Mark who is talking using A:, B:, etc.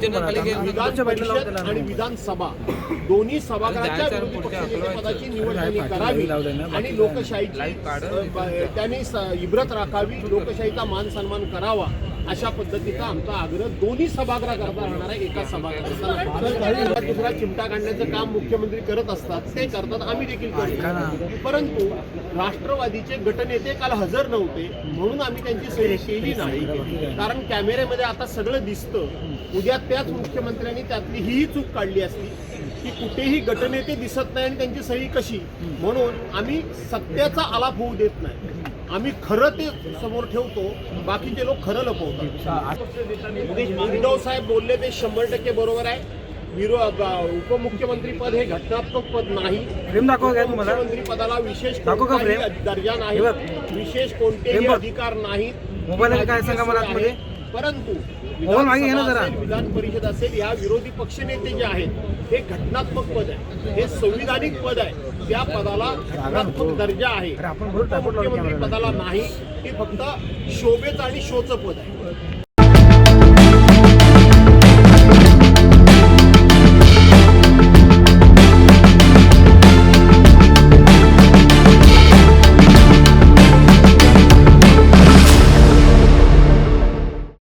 A: विधान परिषद आणि विधानसभा दोन्ही सभागृहाच्या विरोधी पक्षनेतेपदाची निवड त्यांनी करावी आणि लोकशाहीची त्यांनी इब्रत राखावी, लोकशाहीचा मान सन्मान करावा अशा पद्धतीचा आमचा आग्रह दोन्ही सभागृह करता राहणार आहे. एका सभागृहात दुसरा चिमटा काढण्याचं काम मुख्यमंत्री करत असतात, ते करतात, आम्ही देखील करतो. परंतु राष्ट्रवादीचे गटनेते काल हजर नव्हते म्हणून आम्ही त्यांची सही केली नाही. कारण कॅमेऱ्यामध्ये आता सगळं दिसतं. उद्या त्याच मुख्यमंत्र्यांनी त्यातली ही चूक काढली असती की कुठेही गटनेते दिसत नाही आणि त्यांची सही कशी, म्हणून आम्ही सत्याचा आलाप होऊ देत नाही. आम्ही खरं ते समोर ठेवतो, बाकीचे लोक खरं लपवतात. उद्धव साहेब बोलले ते 100% बरोबर आहे. उपमुख्यमंत्री पद हे घटनात्मक पद नाही. मुख्यमंत्री पदाला विशेष दर्जा नाही, विशेष कोणतेही अधिकार नाहीत. परंतु विधान परिषद असेल, या विरोधी पक्षनेते जे आहेत हे घटनात्मक पद आहे, हे संविधानिक पद आहे. त्या पदाला घटनात्मक दर्जा आहे. मुख्यमंत्री पदाला नाही, हे फक्त शोभेचं आणि शोचं पद आहे.